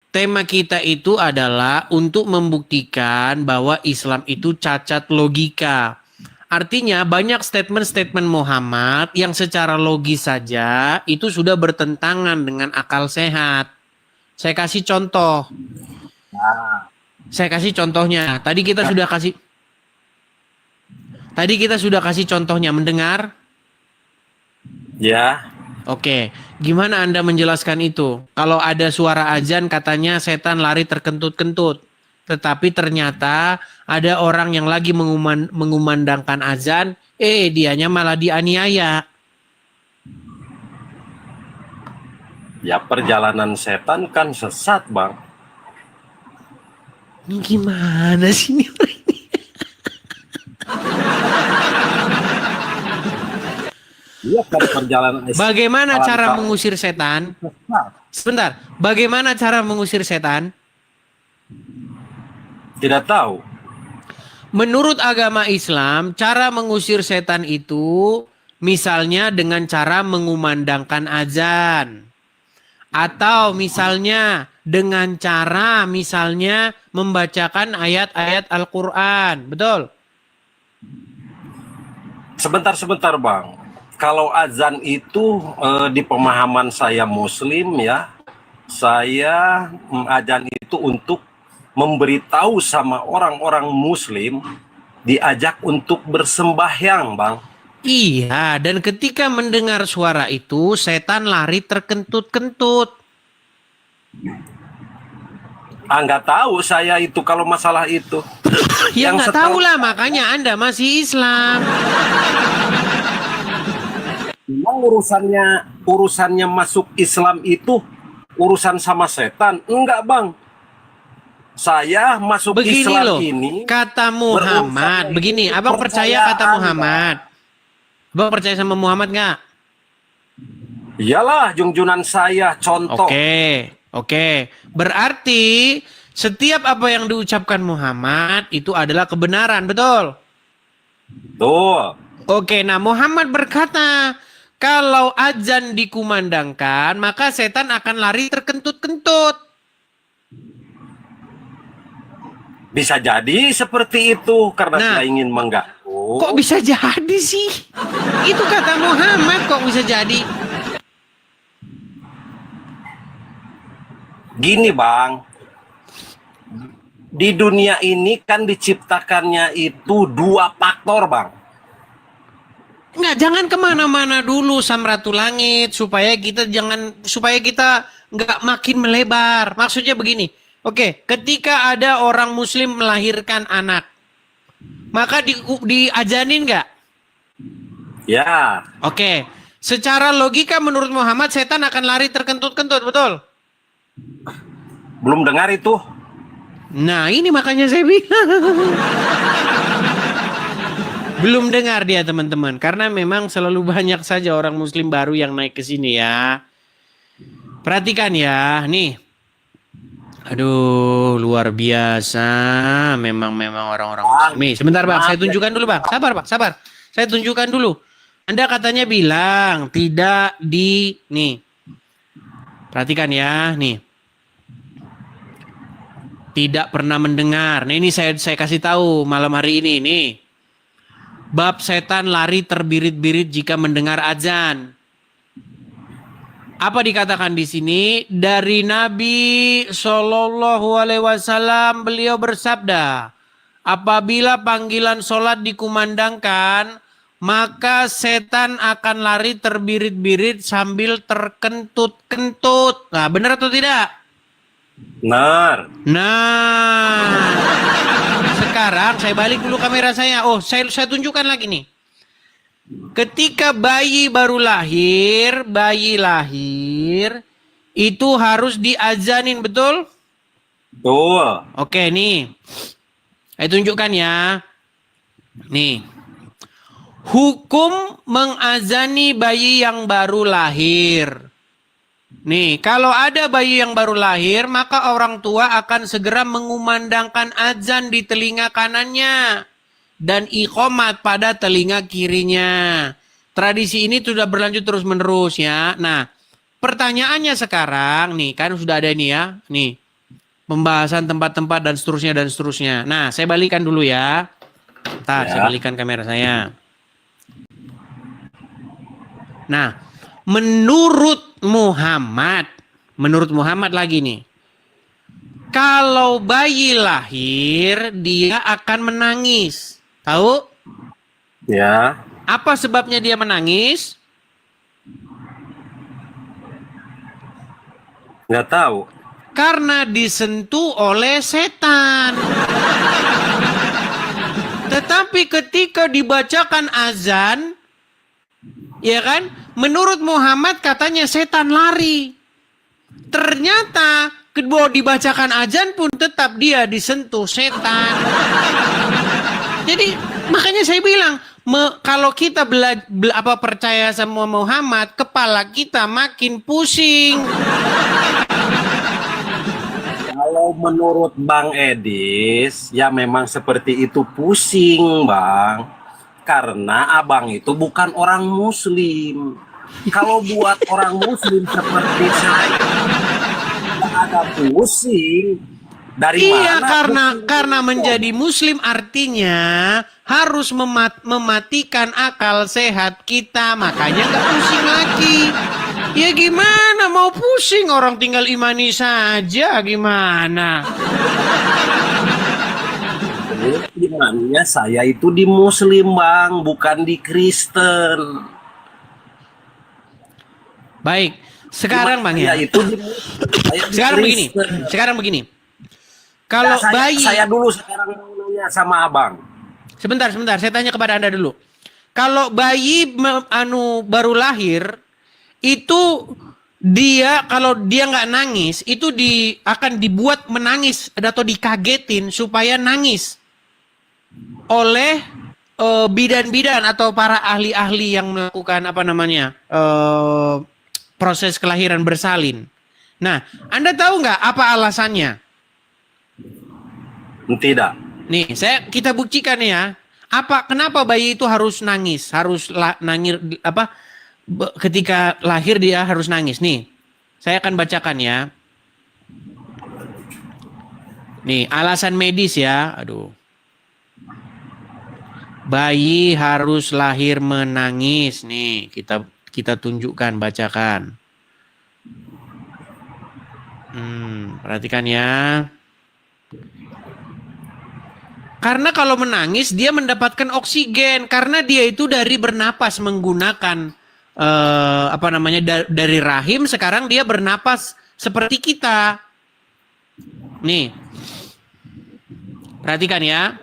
tema kita itu adalah untuk membuktikan bahwa Islam itu cacat logika. Artinya banyak statement-statement Muhammad yang secara logis saja itu sudah bertentangan dengan akal sehat. Saya kasih contoh. Saya kasih contohnya. Tadi kita sudah kasih contohnya, mendengar? Ya. Oke, gimana Anda menjelaskan itu? Kalau ada suara azan katanya setan lari terkentut-kentut. Tetapi ternyata ada orang yang lagi mengumandangkan azan, dianya malah dianiaya. Ya perjalanan setan kan sesat, Bang. Ini gimana sih ini? Iya kan perjalanan. Bagaimana cara mengusir setan? Sebentar, bagaimana cara mengusir setan? Tidak tahu. Menurut agama Islam, cara mengusir setan itu misalnya dengan cara mengumandangkan azan. Atau misalnya dengan cara misalnya membacakan ayat-ayat Al-Quran. Betul? Sebentar, Bang. Kalau azan itu di pemahaman saya Muslim ya, saya azan itu untuk memberitahu sama orang-orang Muslim diajak untuk bersembahyang, Bang. Iya, dan ketika mendengar suara itu, setan lari terkentut-kentut. Nggak tahu saya itu kalau masalah itu. Ya nggak tahu lah, makanya Anda masih Islam. Memang urusannya masuk Islam itu urusan sama setan? Enggak, Bang. Saya masuk Begini Islam loh, ini kata Muhammad. Begini, abang percaya kata Muhammad? Abang percaya sama Muhammad nggak? Iyalah, junjunan saya, contoh. Oke. Berarti setiap apa yang diucapkan Muhammad itu adalah kebenaran, betul? Betul. Oke, nah Muhammad berkata, kalau azan dikumandangkan, maka setan akan lari terkentut-kentut. Bisa jadi seperti itu karena dia ingin mengganggu. Kok bisa jadi sih? Itu kata Muhammad, kok bisa jadi? Gini, Bang. Di dunia ini kan diciptakannya itu 2 faktor, Bang. Nggak, jangan kemana-mana dulu Samratul Langit supaya kita nggak makin melebar. Maksudnya begini, oke, ketika ada orang Muslim melahirkan anak, maka diajanin nggak? Ya. Oke, secara logika menurut Muhammad setan akan lari terkentut-kentut, betul? Belum dengar itu. Nah, ini makanya saya bilang. Belum dengar dia teman-teman, karena memang selalu banyak saja orang Muslim baru yang naik ke sini ya. Perhatikan ya, nih. Aduh, luar biasa. Memang orang-orang Muslim. Nih, sebentar Bang, saya tunjukkan dulu Bang. Sabar Bang, sabar. Saya tunjukkan dulu. Anda katanya bilang tidak nih. Perhatikan ya, nih. Tidak pernah mendengar. Nah, ini saya kasih tahu malam hari ini nih. Bab setan lari terbirit-birit jika mendengar azan. Apa dikatakan di sini? Dari Nabi Shallallahu Alaihi Wasallam beliau bersabda, apabila panggilan sholat dikumandangkan, maka setan akan lari terbirit-birit sambil terkentut-kentut. Nah, benar atau tidak? Benar. Nah, sekarang saya balik dulu kamera saya. Oh, saya tunjukkan lagi nih. Ketika bayi lahir itu harus diazanin, betul? Betul. Oke, nih. Saya tunjukkan ya. Nih. Hukum mengazani bayi yang baru lahir. Nih, kalau ada bayi yang baru lahir, maka orang tua akan segera mengumandangkan azan di telinga kanannya dan iqomat pada telinga kirinya. Tradisi ini sudah berlanjut terus-menerus ya. Nah, pertanyaannya sekarang, nih kan sudah ada ini ya. Nih, pembahasan tempat-tempat dan seterusnya dan seterusnya. Nah, saya balikan dulu ya. Bentar, saya balikan kamera saya. Nah, menurut Muhammad lagi nih. Kalau bayi lahir, dia akan menangis. Tahu? Ya. Apa sebabnya dia menangis? Nggak tahu. Karena disentuh oleh setan. Tetapi ketika dibacakan azan, ya kan? Menurut Muhammad katanya setan lari. Ternyata kedua dibacakan azan pun tetap dia disentuh setan. Jadi makanya saya bilang, kalau kita percaya sama Muhammad, kepala kita makin pusing. Kalau menurut Bang Edis, ya memang seperti itu, pusing Bang. Karena abang itu bukan orang muslim. Kalau buat orang muslim seperti saya, tidak ada pusing. Dari Iya, mana? karena menjadi muslim artinya harus mematikan akal sehat kita, makanya nggak pusing lagi. Ya gimana mau pusing, orang tinggal imani saja, gimana? Imannya saya itu di muslim Bang, bukan di Kristen. Baik, sekarang Bang ya. Itu Sekarang begini. Kalau bayi, saya dulu sekarang mau nanya sama abang. Sebentar, saya tanya kepada Anda dulu. Kalau bayi baru lahir, itu kalau dia nggak nangis, itu akan dibuat menangis atau dikagetin supaya nangis oleh bidan-bidan atau para ahli-ahli yang melakukan proses kelahiran bersalin. Nah, Anda tahu nggak apa alasannya? Tidak. Nih, kita buktikan ya. Kenapa bayi itu harus nangis? Ketika lahir dia harus nangis. Nih, saya akan bacakan ya. Nih, alasan medis ya. Aduh. Bayi harus lahir menangis. Nih, kita tunjukkan, bacakan. Perhatikan ya. Karena kalau menangis dia mendapatkan oksigen, karena dia itu dari bernapas menggunakan dari rahim, sekarang dia bernapas seperti kita. Nih, perhatikan ya.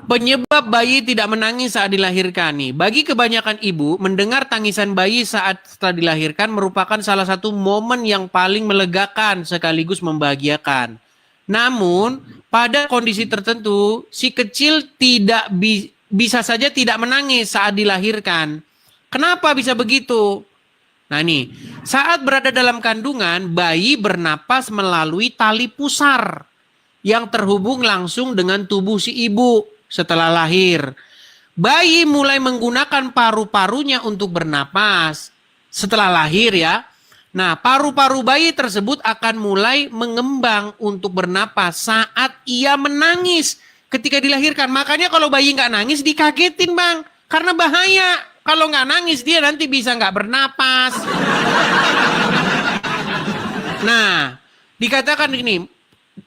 Penyebab bayi tidak menangis saat dilahirkan nih. Bagi kebanyakan ibu, mendengar tangisan bayi saat setelah dilahirkan merupakan salah satu momen yang paling melegakan sekaligus membahagiakan. Namun, pada kondisi tertentu, si kecil bisa saja tidak menangis saat dilahirkan. Kenapa bisa begitu? Nah nih, saat berada dalam kandungan, bayi bernapas melalui tali pusar yang terhubung langsung dengan tubuh si ibu setelah lahir. Bayi mulai menggunakan paru-parunya untuk bernapas setelah lahir ya. Nah, paru-paru bayi tersebut akan mulai mengembang untuk bernapas saat ia menangis ketika dilahirkan. Makanya kalau bayi nggak nangis dikagetin Bang. Karena bahaya. Kalau nggak nangis dia nanti bisa nggak bernapas. Nah, dikatakan ini,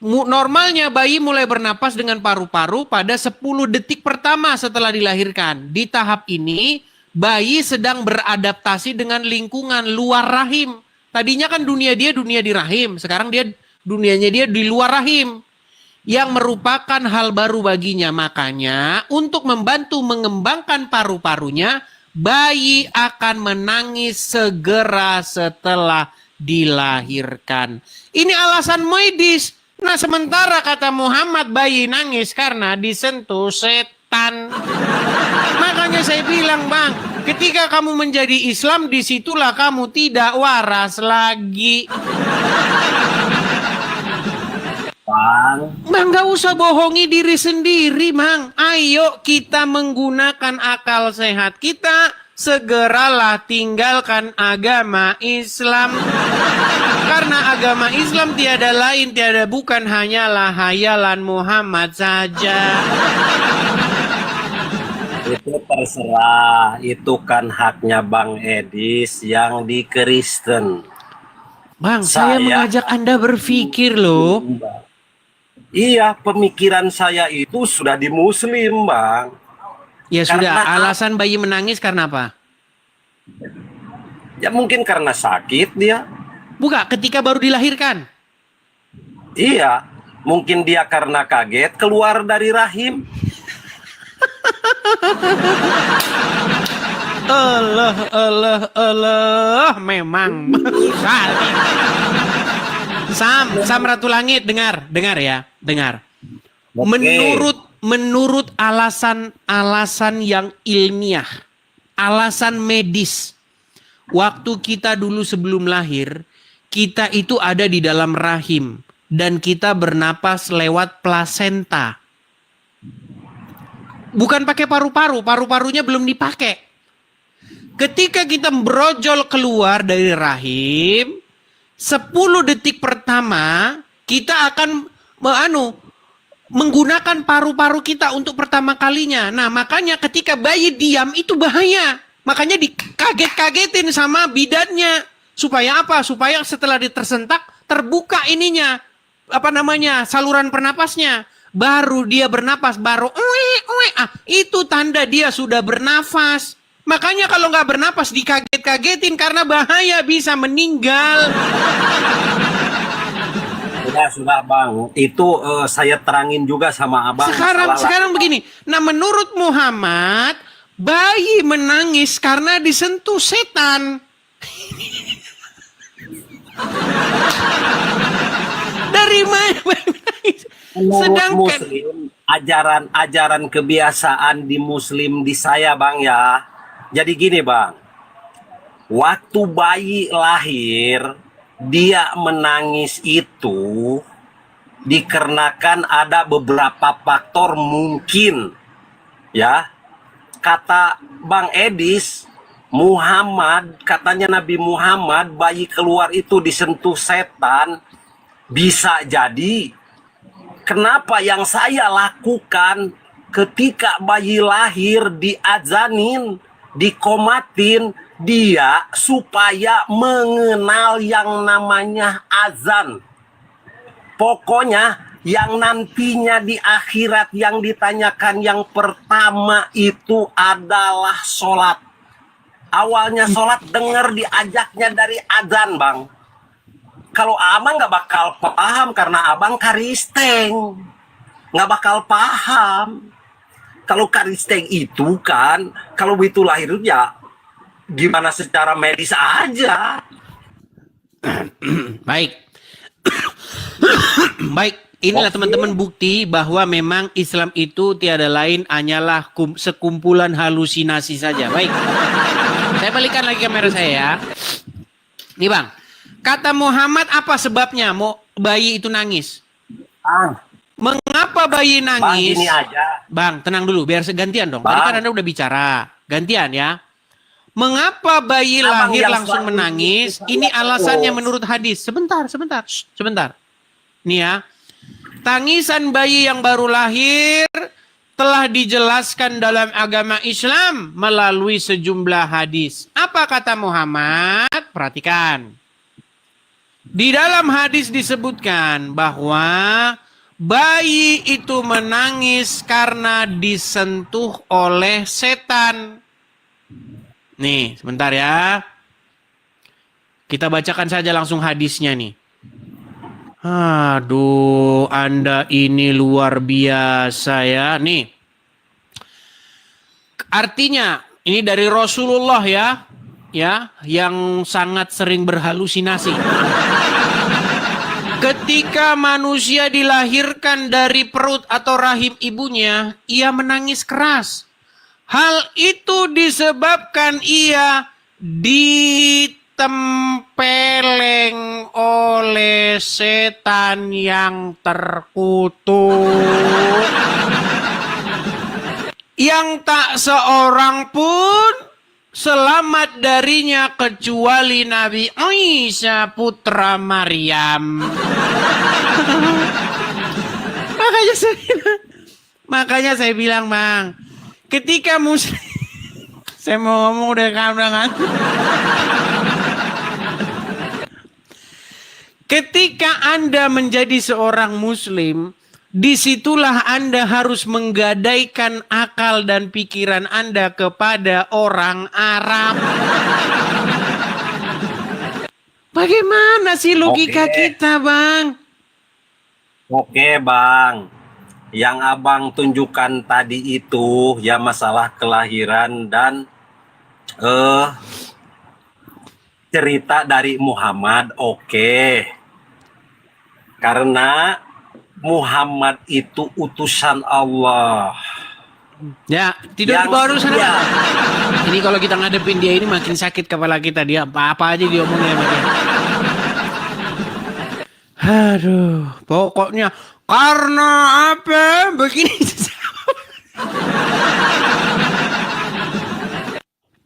normalnya bayi mulai bernapas dengan paru-paru pada 10 detik pertama setelah dilahirkan. Di tahap ini, bayi sedang beradaptasi dengan lingkungan luar rahim. Tadinya kan dunia di rahim, sekarang dunianya dia di luar rahim. Yang merupakan hal baru baginya. Makanya untuk membantu mengembangkan paru-parunya, bayi akan menangis segera setelah dilahirkan. Ini alasan medis. Nah, sementara kata Muhammad bayi nangis karena disentuh setan. Makanya saya bilang Bang, ketika kamu menjadi Islam, disitulah kamu tidak waras lagi. Bang, gak usah bohongi diri sendiri, Bang. Ayo kita menggunakan akal sehat kita. Segeralah tinggalkan agama Islam. Karena agama Islam tiada lain, tiada bukan hanyalah hayalan Muhammad saja. Itu terserah, itu kan haknya Bang Edis yang di Kristen. Bang, saya mengajak Anda berpikir loh. Iya, pemikiran saya itu sudah di Muslim, Bang. Ya Karena sudah, alasan bayi menangis karena apa? Ya mungkin karena sakit dia. Bukan, ketika baru dilahirkan. Iya, mungkin dia karena kaget keluar dari rahim. Allah, memang sekali. Sam Ratu Langit, dengar ya, dengar. Oke. Menurut alasan yang ilmiah, alasan medis, waktu kita dulu sebelum lahir, kita itu ada di dalam rahim dan kita bernapas lewat plasenta. Bukan pakai paru-paru, paru-parunya belum dipakai. Ketika kita brojol keluar dari rahim, 10 detik pertama kita akan menggunakan paru-paru kita untuk pertama kalinya. Nah, makanya ketika bayi diam itu bahaya. Makanya dikaget-kagetin sama bidannya. Supaya apa? Supaya setelah ditersentak terbuka ininya. Saluran pernapasnya. Baru dia bernapas, baru itu tanda dia sudah bernafas. Makanya kalau nggak bernapas dikaget-kagetin karena bahaya, bisa meninggal. Sudah Bang, itu saya terangin juga sama Abang. Sekarang begini. Nah, menurut Muhammad, bayi menangis karena disentuh setan. Dari mana bayi menangis? Menurut Muslim, ajaran kebiasaan di Muslim di saya Bang ya. Jadi gini Bang, waktu bayi lahir, dia menangis itu dikarenakan ada beberapa faktor mungkin. Ya, kata Bang Edis, katanya Nabi Muhammad, bayi keluar itu disentuh setan, bisa jadi. Kenapa yang saya lakukan ketika bayi lahir diazanin, dikomatin, dia supaya mengenal yang namanya azan. Pokoknya yang nantinya di akhirat yang ditanyakan yang pertama itu adalah sholat. Awalnya sholat dengar diajaknya dari azan Bang. Kalau abang nggak bakal paham karena abang karisteng, nggak bakal paham. Kalau karisteng itu kan, kalau begitu lahir ya gimana secara medis aja. Baik. Baik, inilah teman-teman bukti bahwa memang Islam itu tiada lain hanyalah sekumpulan halusinasi saja. Baik. Saya balikan lagi kamera saya ya. Nih Bang. Kata Muhammad apa sebabnya mau bayi itu nangis? Mengapa bayi nangis? Bang, gini aja. Bang, tenang dulu biar segantian dong. Tadi kan Anda udah bicara. Gantian ya. Mengapa bayi lahir langsung menangis? Ini alasannya menurut hadis. Sebentar. Nih ya. Tangisan bayi yang baru lahir telah dijelaskan dalam agama Islam melalui sejumlah hadis. Apa kata Muhammad? Perhatikan. Di dalam hadis disebutkan bahwa bayi itu menangis karena disentuh oleh setan. Nih, sebentar ya. Kita bacakan saja langsung hadisnya nih. Aduh, Anda ini luar biasa ya. Nih. Artinya, ini dari Rasulullah ya. Ya, yang sangat sering berhalusinasi. Ketika manusia dilahirkan dari perut atau rahim ibunya, ia menangis keras. Hal itu disebabkan ia ditempeleng oleh setan yang terkutuk. Yang tak seorang pun selamat darinya kecuali Nabi Isa putra Maryam. Makanya saya bilang, Bang, ketika muslim, saya mau ngomong udah kan. Ketika Anda menjadi seorang muslim, disitulah Anda harus menggadaikan akal dan pikiran Anda kepada orang Arab. Bagaimana sih logika kita, Bang? Oke, Bang. Yang Abang tunjukkan tadi itu ya masalah kelahiran dan cerita dari Muhammad. Oke. Karena Muhammad itu utusan Allah. Ya, tidak baru sana. Ini kalau kita ngadepin dia ini makin sakit kepala kita. Dia apa-apa aja diomongin sama dia. Aduh, pokoknya karena apa begini.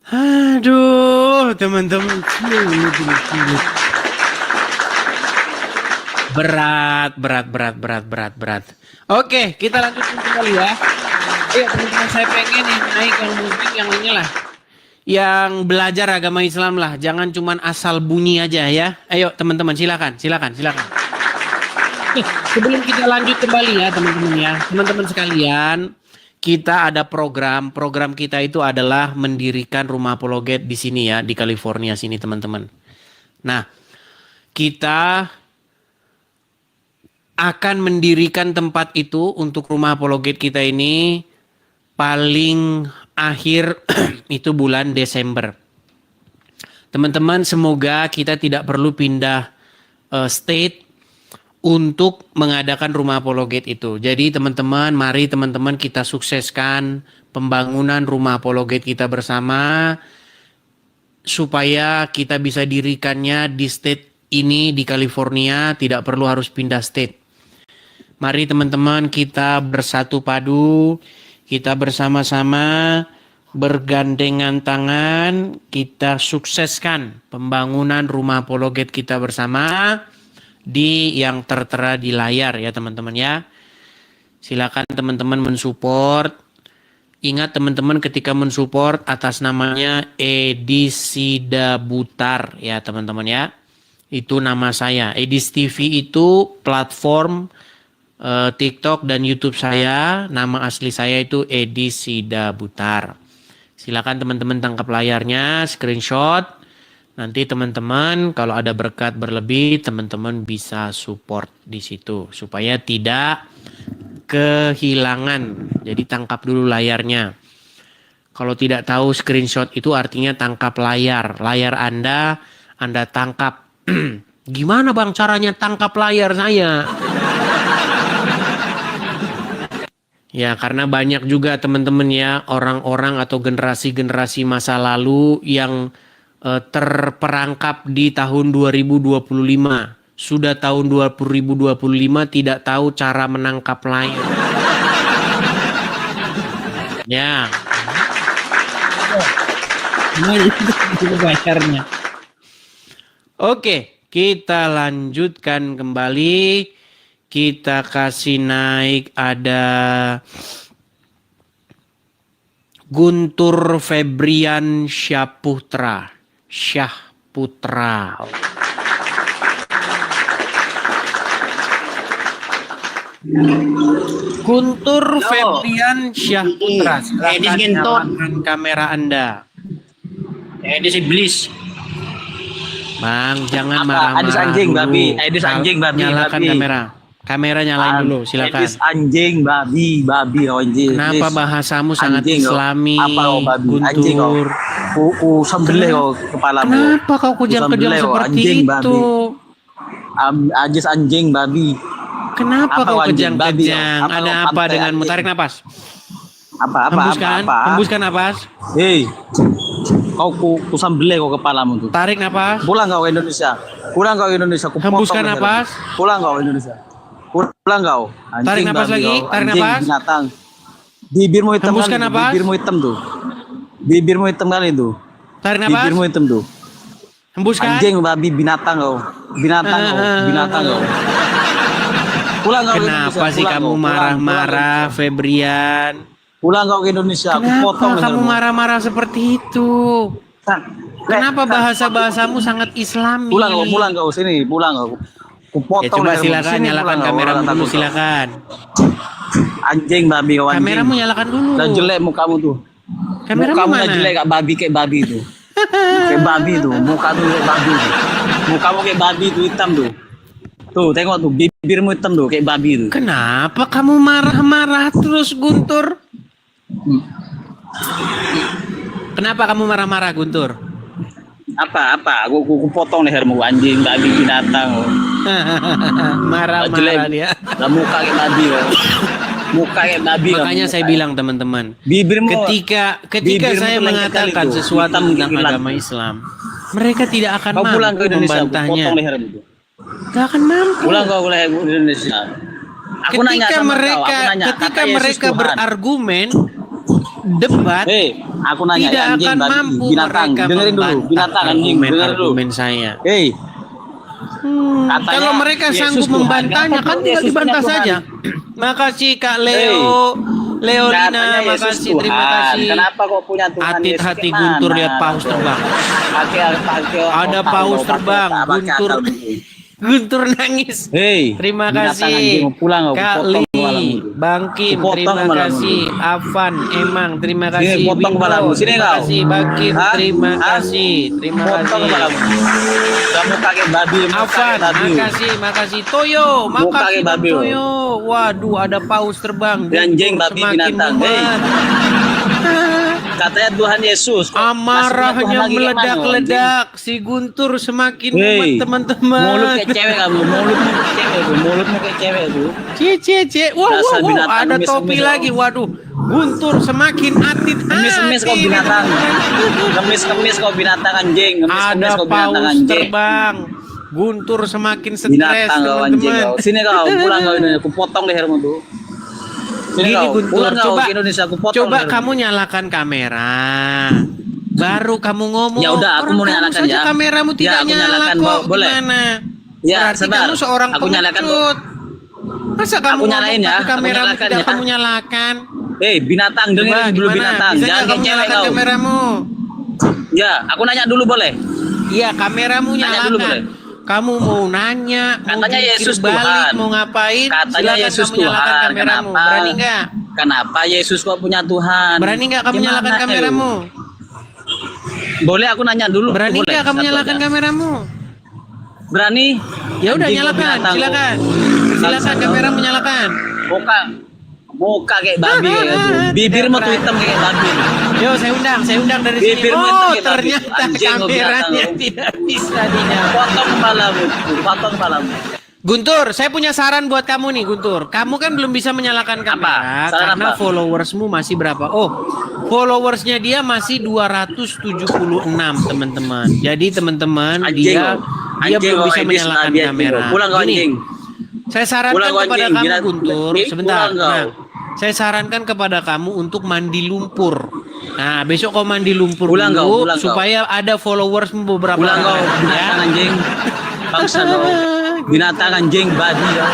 Aduh, teman-teman. Berat. Oke, kita lanjutkan kembali ya. Ayo teman-teman, saya pengen yang naik yang mungkin yang ini lah. Yang belajar agama Islam lah. Jangan cuman asal bunyi aja ya. Ayo teman-teman, silakan. Sebelum kita lanjut kembali ya teman-teman ya. Teman-teman sekalian, kita ada program kita itu adalah mendirikan rumah apologet di sini ya, di California sini teman-teman. Nah, kita akan mendirikan tempat itu untuk rumah apologet kita ini paling akhir itu bulan Desember. Teman-teman, semoga kita tidak perlu pindah state untuk mengadakan rumah apologet itu. Jadi teman-teman, mari teman-teman kita sukseskan pembangunan rumah apologet kita bersama supaya kita bisa dirikannya di state ini di California, tidak perlu harus pindah state. Mari teman-teman kita bersatu padu, kita bersama-sama bergandengan tangan, kita sukseskan pembangunan rumah apologet kita bersama di yang tertera di layar ya teman-teman ya. Silakan teman-teman mensupport. Ingat teman-teman ketika mensupport atas namanya Edis Sidabutar ya teman-teman ya. Itu nama saya. Edis TV itu platform TikTok dan YouTube saya. Nama asli saya itu Edis Sidabutar. Silakan teman-teman tangkap layarnya, screenshot. Nanti teman-teman kalau ada berkat berlebih, teman-teman bisa support di situ supaya tidak kehilangan. Jadi tangkap dulu layarnya. Kalau tidak tahu screenshot itu artinya tangkap layar. Layar Anda tangkap. Gimana Bang caranya tangkap layar saya? Ya karena banyak juga teman-teman ya orang-orang atau generasi-generasi masa lalu yang terperangkap di tahun 2025. Sudah tahun 2025 tidak tahu cara menangkap layar. Ya. Ini layarnya. Oke, kita lanjutkan kembali. Kita kasih naik ada Guntur Febrian Syahputra. Guntur Febrian Syahputra. Silakan nyalakan kamera Anda. Edis iblis. Bang, jangan marah-marah. Edis anjing babi. Edis anjing babi. Nyalakan kamera. Kamera nyalain dulu, silakan. Edis anjing babi anjing. Kenapa bahasamu sangat Islami? Apa kau babi? Anjing Guntur? Ku sembelih kau kepalamu. Kenapa kau kejam-kejam seperti itu? Ajis anjing babi. Kenapa Apa kau anjing, babi, kejang-kejang? apa Ada kau apa pantai denganmu? anjing? Tarik napas. Apa? Hembuskan napas. Hei, ku sembelih kau kepalamu tuh. Tarik napas. Pulang kau ke Indonesia. Ku Hembuskan potong napas. Pulang kau ke Indonesia. Pulang kau. Anjing, Tarik napas babi lagi. kau. Tarik Anjing, napas. Binatang. Bibirmu hitam Hembuskan kali. napas. Bibirmu hitam tuh. Bibirmu hitam kali tuh. Tarik nafas. Bibirmu hitam tuh. Hembuskan. Anjing, babi, binatang kau. Binatang kau. Pulang kau ke Kenapa Indonesia. sih Pulang kamu kau, pulang, marah-marah, Febrian? Pulang kau ke Indonesia. Aku Kenapa potong kamu lehermu. marah-marah seperti itu? Kenapa bahasa-bahasamu sangat islami? Pulang kau sini, pulang kau. Aku Ya potong coba lehermu. silakan Sini, nyalakan pulang kau, kameramu orang dulu takut kau. silakan. Anjing babi kau, anjing. Kameramu nyalakan dulu. Udah jelek mukamu tuh. Kameramu Mukamu mana? udah jelek kayak babi tuh. Kayak babi tuh, muka tuh kayak babi tuh. Mukamu kayak babi tuh, hitam tuh. Tuh, tengok tuh, bibirmu hitam tuh, kayak babi tuh. Kenapa kamu marah-marah terus, Guntur? Kenapa kamu marah-marah, Guntur? Apa? Aku potong lehermu, anjing, babi, binatang. Marah-marah dia. Lah muka kayak babi kau. Muka kayak babi. Makanya saya bilang teman-teman, bibirmu ketika bibirmu saya tuh lengket mengatakan kali tuh, sesuatu hitam tentang hilang. agama Islam, mereka tidak akan Kau pulang ke mampu Indonesia, aku membantahnya. potong lehermu tuh. Gak akan mampu. Pulang kau ke Indonesia. Aku nanya Ketika sama mereka, kau, aku nanya, ketika kata Yesus mereka Tuhan. berargumen, debat, Aku nanya tidak anjing, akan babi, mampu binatang. mereka Dengerin dulu, membantah binatang anjing, dengerin dulu. argumen saya. Katanya Kalau mereka Yesus sanggup Tuhan. membantahnya, Kenapa kan kau tinggal Yesus dibantah punya Tuhan? saja. Makasih Kak Leo, Leolina, Katanya Yesus makasih, terima Tuhan. kasih. Kenapa kau punya Tuhan? Atit Yesus hati kemana? Guntur lihat paus terbang. Ada paus terbang, Guntur nangis. Terima kasih Kak Li, Bang Kim, terima kasih Afan, Emang, terima kasih potong Wingro, kepalamu. Sini terima kau. kasih Bang Kim, Hah? terima Hah? kasih, terima Potong kasih kepalamu. Kamu kakek babi, Afan, makasih Toyo, Muka makasih kayak Bang babi, loh. Toyo. Waduh, ada paus terbang. Anjing, Guntur babi, semakin binatang. mumet. Katanya Tuhan Yesus. Kok Amarahnya maksudnya Tuhan lagi kayak mana, meledak-ledak. Si Guntur semakin anjing? mumet teman-teman. Mulut kayak cewek kamu, mulutmu kayak cewek tuh. Cie. Wow, Dasar binatang, ada ngemis-ngemis topi kau. lagi. Waduh, Guntur semakin atit Kemis kau hati, binatang. teman-teman. Kemis kau binatang anjing. Kemis Ada kau binatang paus anjing. terbang. Guntur semakin stres, Binatang kau anjing teman-teman. kau. Sini kau, pulang kau ini. Aku potong lehermu tuh. Sini Gini kau, Guntur, pulang kau coba, ke Indonesia. Aku potong coba lehermu. kamu nyalakan kamera. Baru kamu ngomong. Ya udah, aku Orang mau kamu nyalakan saja ya. kameramu Ya, tidak aku nyala nyalakan, kok. boleh. Gimana? Ya, Berarti sabar. kamu seorang Aku nyalakan, pengecut. Masa kamu Aku nyalain ngomong ya, tapi aku kameramu nyalakan tidak ya. kamu nyalakan? Binatang, Coba dengerin dulu gimana? binatang. Bisa Jangan nggak kamu kayak cewek nyalakan kau. kameramu? Ya, aku nanya dulu boleh? Iya, kameramu Nanya nyalakan. dulu boleh? Kamu mau nanya, mau Katanya jungkir Yesus balik, Tuhan. mau ngapain? Katanya Silakan Yesus kamu nyalakan Tuhan. kameramu. Kenapa? Berani nggak? Kenapa Yesus kok punya Tuhan? Berani nggak kamu Gimana, nyalakan kameramu? Boleh aku nanya dulu? Berani Boleh, nggak kamu satu nyalakan aja. kameramu? Berani? Ya udah Anjing kau nyalakan, binatang, silakan. kau. Silakan kameramu nyalakan. Muka kayak babi kayak gitu. Bibirmu tuh hitam kayak babi. Yo, saya undang dari sini. Bibirmu Oh, hitam kayak babi. ternyata Anjing kau kameranya binatang, kau. tidak bisa dinyalakan. Potong kepalamu. Guntur, saya punya saran buat kamu nih, Guntur. Kamu kan belum bisa menyalakan kamera Saran karena apa? followersmu masih berapa? Oh, followersnya dia masih 276, teman-teman. Jadi teman-teman Anjing dia kau. dia Anjing belum kau, bisa Edis, menyalakan Nabi, anjing kamera. kau. Pulang kau, Gini, anjing. saya sarankan Pulang kau, kepada anjing. kamu, Binatang. Guntur, sebentar. Pulang kau. Nah, saya sarankan kepada kamu untuk mandi lumpur. Nah, besok kau mandi lumpur Pulang dulu kau, pulang kau. supaya ada followersmu beberapa Pulang kau, orang, binatang ya. anjing. Bangsa kau. Binatang anjing babi kau.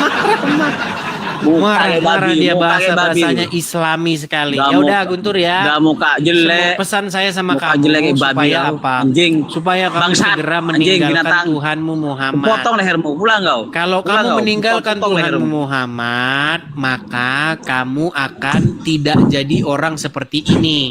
Marah dia bahasanya babi. Islami sekali. Dah Ya udah muka- Guntur ya. dah muka jelek. Pesan saya sama Muka kamu jelek kayak babi supaya kau. apa? Anjing. Supaya kamu Bangsat. segera Anjing, meninggalkan binatang. Tuhanmu Muhammad. Potong lehermu, pulang kau. Kalau Pulang kamu kau. meninggalkan Potong Tuhanmu lehermu. Muhammad, maka kamu akan tidak jadi orang seperti ini.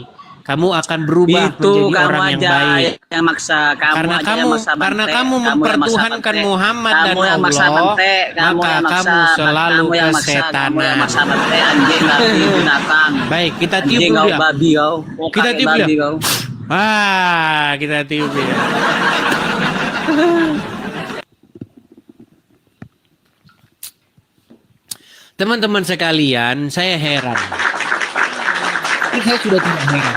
Kamu akan berubah Itu menjadi kamu orang yang aja baik. yang maksa, kamu Karena aja kamu yang maksa karena mentek. kamu Kamu yang maksa mempertuhankan mentek. Muhammad dan Kamu yang maksa Allah, mentek. Kamu maka yang maksa, kamu selalu kamu yang maksa, kamu kesetanan. yang maksa mentek, anjing babi binatang. Baik, kita tiup Anjing dulu kau ya. babi kau. Muka Kita kayak tiup babi ya. kau. Kita tiup ya. Teman-teman sekalian, saya heran. Ini saya sudah tidak heran.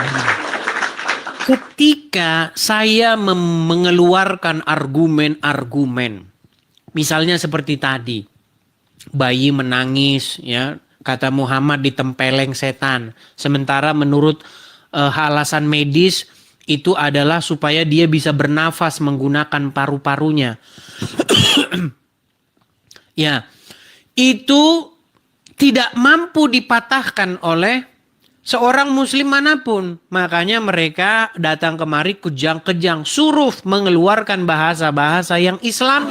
Ketika saya mengeluarkan argumen-argumen, misalnya seperti tadi, bayi menangis, ya kata Muhammad ditempeleng setan. Sementara menurut alasan medis itu adalah supaya dia bisa bernafas menggunakan paru-parunya. Ya, itu tidak mampu dipatahkan oleh seorang muslim manapun. Makanya mereka datang kemari kejang-kejang, suruh mengeluarkan bahasa-bahasa yang Islam.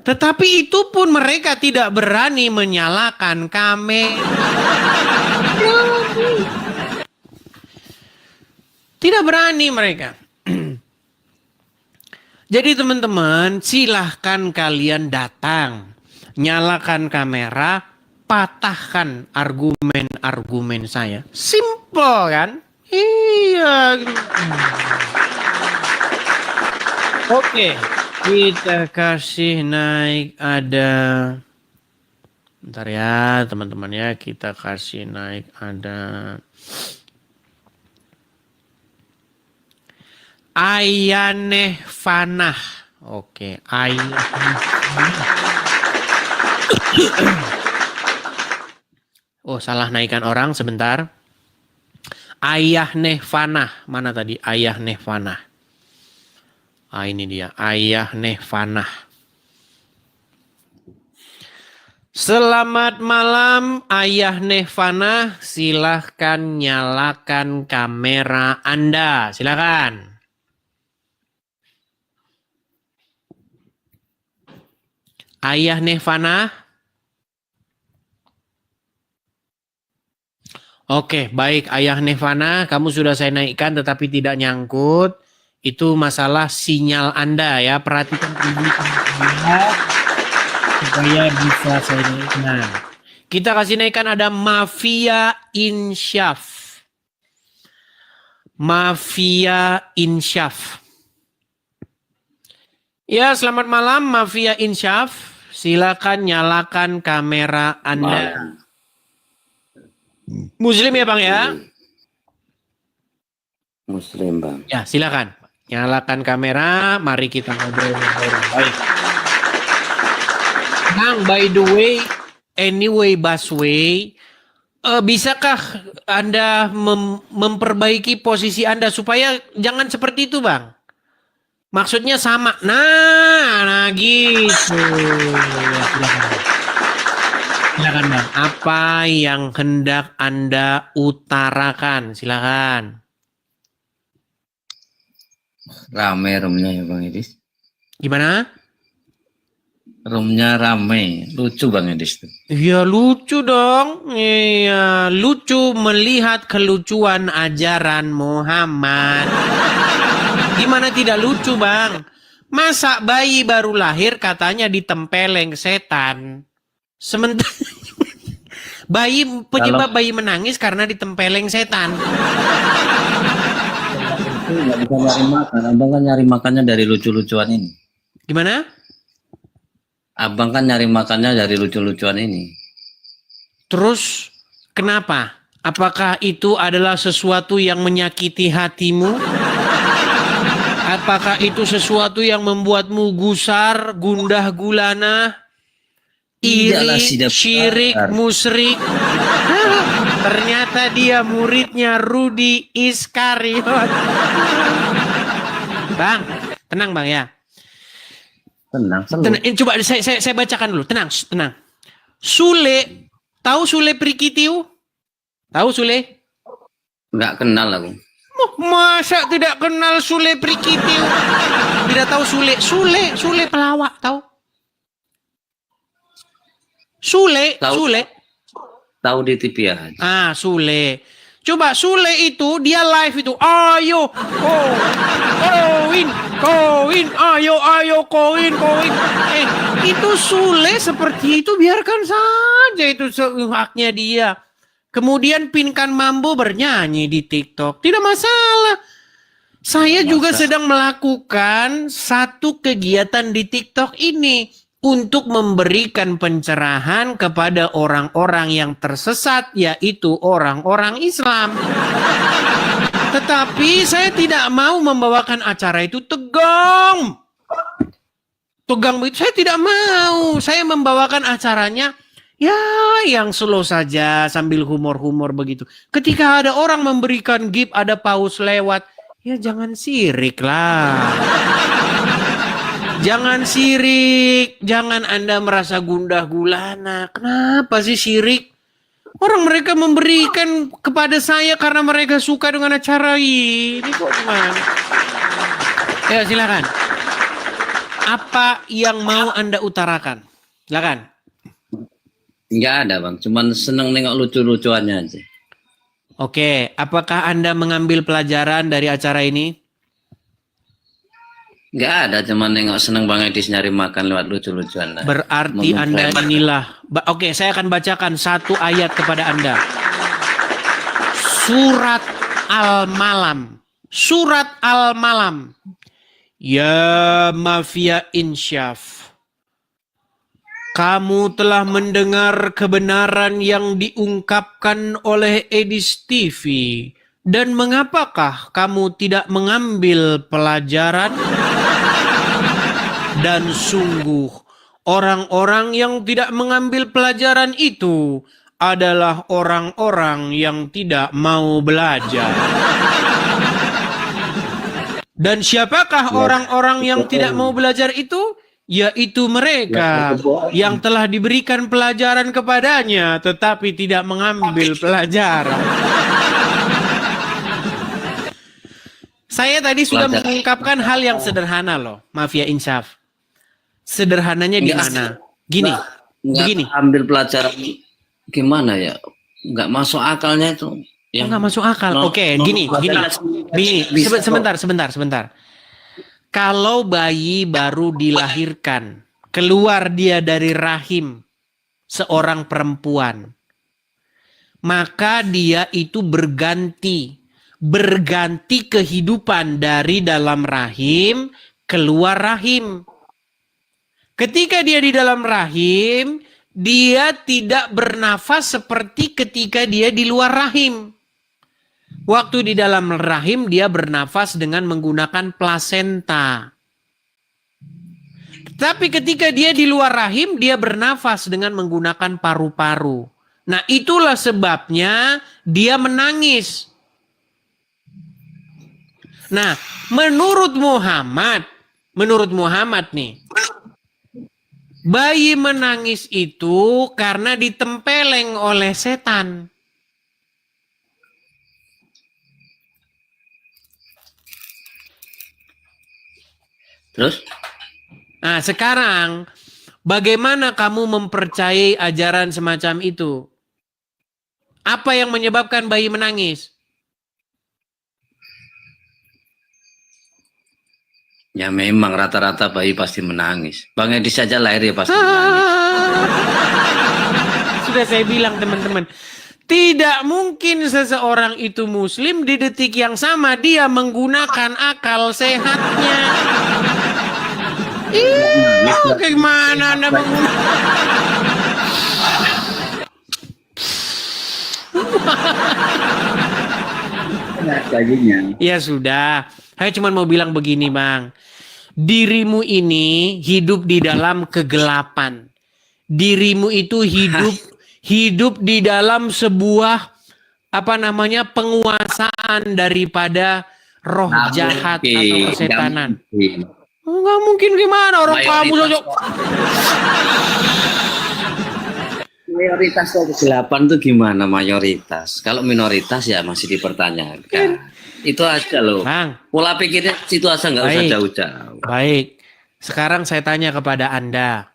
Tetapi itu pun mereka tidak berani menyalakan kami. Tidak berani mereka. Jadi teman-teman, silahkan kalian datang. Nyalakan kamera, patahkan argumen-argumen saya. Simple kan? Iya. Oke, kita kasih naik ada. Bentar ya teman-teman ya, kita kasih naik ada. Ayaneh Fanah. Oke, oh, salah naikkan orang sebentar. Ayah Nehfanah. Mana tadi? Ayah Nehfanah. Ah, ini dia. Ayah Nehfanah. Selamat malam Ayah Nehfanah. Silahkan nyalakan kamera Anda. Silahkan. Ayah Nehfanah. Oke, baik Ayah Nehfanah, kamu sudah saya naikkan tetapi tidak nyangkut. Itu masalah sinyal Anda ya. Perhatikan dulu supaya bisa saya naikkan. Kita kasih naikkan ada Mafia Insyaf. Mafia Insyaf. Ya, selamat malam Mafia Insyaf. Silakan nyalakan kamera Anda. Muslim ya Bang ya? Muslim Bang. Ya, silakan. Nyalakan kamera, mari kita ngobrol-ngobrol. Baik. Bang, by the way, anyway Busway, bisakah Anda memperbaiki posisi Anda supaya jangan seperti itu Bang? Maksudnya sama. Nah gitu. Ya, silakan. Silakan Bang. Apa yang hendak Anda utarakan? Silakan. Rame roomnya ya Bang Edis. Gimana? Roomnya rame, lucu Bang Edis tuh. Iya lucu dong. Iya lucu melihat kelucuan ajaran Muhammad. Gimana tidak lucu Bang? Masa bayi baru lahir katanya ditempeleng setan. Sementara penyebab bayi menangis karena ditempeleng setan. Itu nggak bisa nyari makan, abang kan nyari makannya dari lucu-lucuan ini. Gimana? Abang kan nyari makannya dari lucu-lucuan ini. Terus kenapa? Apakah itu adalah sesuatu yang menyakiti hatimu? Apakah itu sesuatu yang membuatmu gusar, gundah gulana, iri, syirik, musyrik? Ternyata dia muridnya Rudi Iskariot. Bang, tenang Bang ya. Tenang. Coba saya bacakan dulu. Tenang. Sule, tahu Sule Prikitiu? Tahu Sule? Nggak kenal aku. Masa tidak kenal Sule Prikitiu? Tidak tahu Sule pelawak tahu? Sule. Tahu di TV aja. Ah, Sule. Coba Sule itu dia live itu. Ayo, koin, ayo, koin. Itu Sule seperti itu biarkan saja itu haknya dia. Kemudian Pinkan Mambo bernyanyi di TikTok. Tidak masalah. Saya juga sedang melakukan satu kegiatan di TikTok ini untuk memberikan pencerahan kepada orang-orang yang tersesat, yaitu orang-orang Islam. Tetapi saya tidak mau membawakan acara itu tegang begitu. Saya tidak mau. Saya membawakan acaranya Ya, yang slow saja sambil humor-humor begitu. Ketika ada orang memberikan gift, ada paus lewat, ya jangan sirik lah. Jangan sirik, jangan Anda merasa gundah gulana. Kenapa sih sirik? Orang mereka memberikan kepada saya karena mereka suka dengan acara ini kok gimana? Ya silakan. Apa yang mau Anda utarakan? Silakan. Nggak ada bang, cuman seneng nengok lucu-lucuannya aja. Oke, apakah Anda mengambil pelajaran dari acara ini? Nggak ada, cuman nengok seneng Bang Edis nyari makan lewat lucu-lucuan. Berarti Anda inilah. Oke, saya akan bacakan satu ayat kepada Anda. Surat Al-Malam. Surat Al-Malam. Ya mafia insyaf. Kamu telah mendengar kebenaran yang diungkapkan oleh Edis TV. Dan mengapakah kamu tidak mengambil pelajaran? Dan sungguh, orang-orang yang tidak mengambil pelajaran itu adalah orang-orang yang tidak mau belajar. Dan siapakah orang-orang yang tidak mau belajar itu? Yaitu mereka yang telah diberikan pelajaran kepadanya, tetapi tidak mengambil pelajaran. Saya tadi sudah mengungkapkan hal yang sederhana loh, Mafia Insaf. Sederhananya di mana? Gini, begini. Ambil pelajaran gimana ya? Nggak masuk akalnya itu. Yang Nggak masuk akal. Oke, gini. Sebentar. Kalau bayi baru dilahirkan, keluar dia dari rahim seorang perempuan, maka dia itu berganti kehidupan dari dalam rahim keluar rahim. Ketika dia di dalam rahim, dia tidak bernafas seperti ketika dia di luar rahim. Waktu di dalam rahim dia bernafas dengan menggunakan plasenta. Tapi ketika dia di luar rahim, dia bernafas dengan menggunakan paru-paru. Nah, itulah sebabnya dia menangis. Nah, menurut Muhammad nih, bayi menangis itu karena ditempeleng oleh setan. Terus? Nah, sekarang bagaimana kamu mempercayai ajaran semacam itu? Apa yang menyebabkan bayi menangis? Ya memang rata-rata bayi pasti menangis. Bang Edis saja lahir ya pasti menangis. Sudah saya bilang teman-teman, tidak mungkin seseorang itu muslim di detik yang sama dia menggunakan akal sehatnya. Gimana Anda menggunakan? Ya sudah, saya cuma mau bilang begini Bang. Dirimu ini hidup di dalam kegelapan. Dirimu itu hidup di dalam sebuah penguasaan daripada roh jahat atau kesetanan. Enggak mungkin gimana orang kamu cocok. Mayoritas kegelapan itu gimana mayoritas? Kalau minoritas ya masih dipertanyakan. Itu aja loh. Bang, pola pikirnya situ aja, nggak usah jauh-jauh. Baik. Sekarang saya tanya kepada Anda.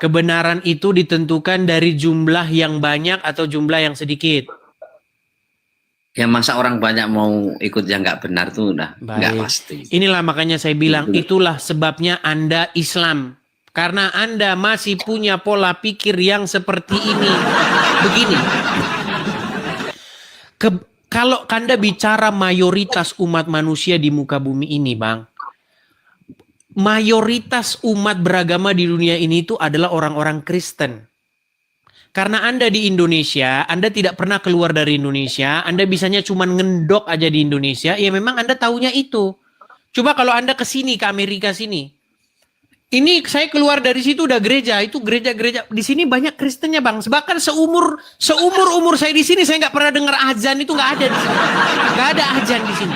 Kebenaran itu ditentukan dari jumlah yang banyak atau jumlah yang sedikit? Ya masa orang banyak mau ikut yang nggak benar tuh udah nggak pasti. Inilah makanya saya bilang itulah sebabnya Anda Islam. Karena Anda masih punya pola pikir yang seperti ini. Begini. Kalau Anda bicara mayoritas umat manusia di muka bumi ini, Bang. Mayoritas umat beragama di dunia ini itu adalah orang-orang Kristen. Karena Anda di Indonesia, Anda tidak pernah keluar dari Indonesia, Anda bisanya cuma ngendok aja di Indonesia, ya memang Anda taunya itu. Coba kalau Anda ke sini, ke Amerika sini. Ini saya keluar dari situ udah gereja, itu gereja-gereja di sini banyak Kristennya bang. Bahkan seumur saya di sini saya nggak pernah dengar azan, itu nggak ada di sini, nggak ada azan di sini.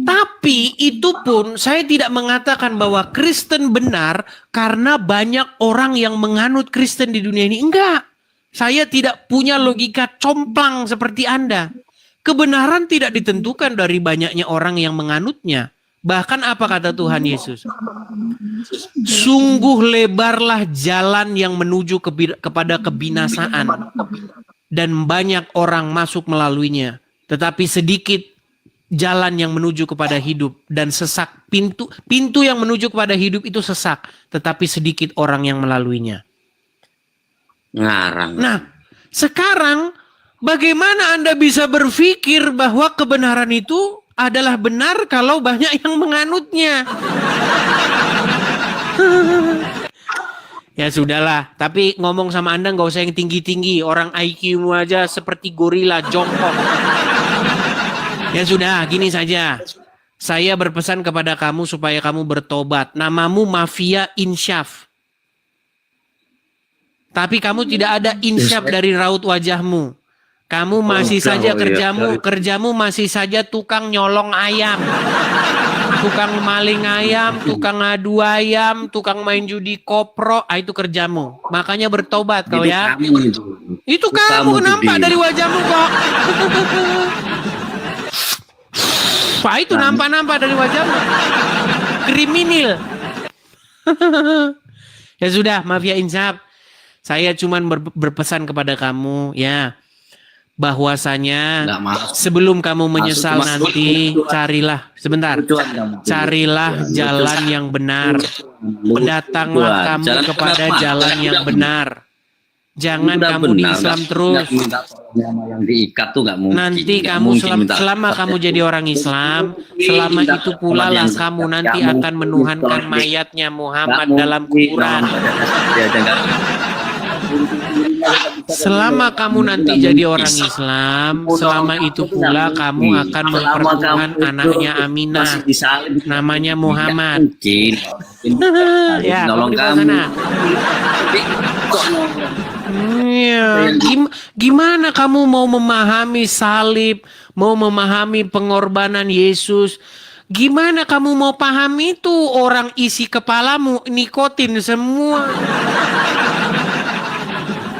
Tapi itu pun saya tidak mengatakan bahwa Kristen benar karena banyak orang yang menganut Kristen di dunia ini. Enggak, saya tidak punya logika complang seperti Anda. Kebenaran tidak ditentukan dari banyaknya orang yang menganutnya. Bahkan apa kata Tuhan Yesus? Sungguh lebarlah jalan yang menuju kepada kebinasaan dan banyak orang masuk melaluinya. Tetapi sedikit jalan yang menuju kepada hidup dan sesak pintu yang menuju kepada hidup itu sesak, tetapi sedikit orang yang melaluinya. Ngarang. Nah, sekarang bagaimana Anda bisa berpikir bahwa kebenaran itu adalah benar kalau banyak yang menganutnya? Ya sudahlah, tapi ngomong sama Anda nggak usah yang tinggi-tinggi. Orang IQ-mu aja seperti gorila jongkok. Ya sudah, gini saja. Saya berpesan kepada kamu supaya kamu bertobat. Namamu Mafia Insyaf. Tapi kamu tidak ada insyaf dari raut wajahmu. Kamu masih saja kerjamu masih saja tukang nyolong ayam. Tukang maling ayam, tukang adu ayam, tukang main judi kopro, itu kerjamu. Makanya bertobat kau ya. Itu kamu nampak dari wajahmu kok. Wah, itu nampak-nampak dari wajahmu. Kriminal. Ya sudah, Mafia Insyaf. Saya cuman berpesan kepada kamu ya. Bahwasanya sebelum kamu menyesal nanti, carilah sebentar. Carilah jalan yang benar. Datanglah kamu kepada jalan yang benar. Jangan kamu di Islam terus. Yang diikat tuh nggak mungkin. Nanti kamu selama kamu jadi orang Islam, selama itu pula lah kamu nanti akan menuhankan mayatnya Muhammad dalam kuburan. Selama kamu nanti jadi orang Islam, selama itu pula kamu akan mempertemukan anaknya Aminah, namanya Muhammad. Ya, nolong di kamu. sana. Iya, gimana kamu mau memahami salib, mau memahami pengorbanan Yesus? Gimana kamu mau paham itu? Orang isi kepalamu nikotin semua.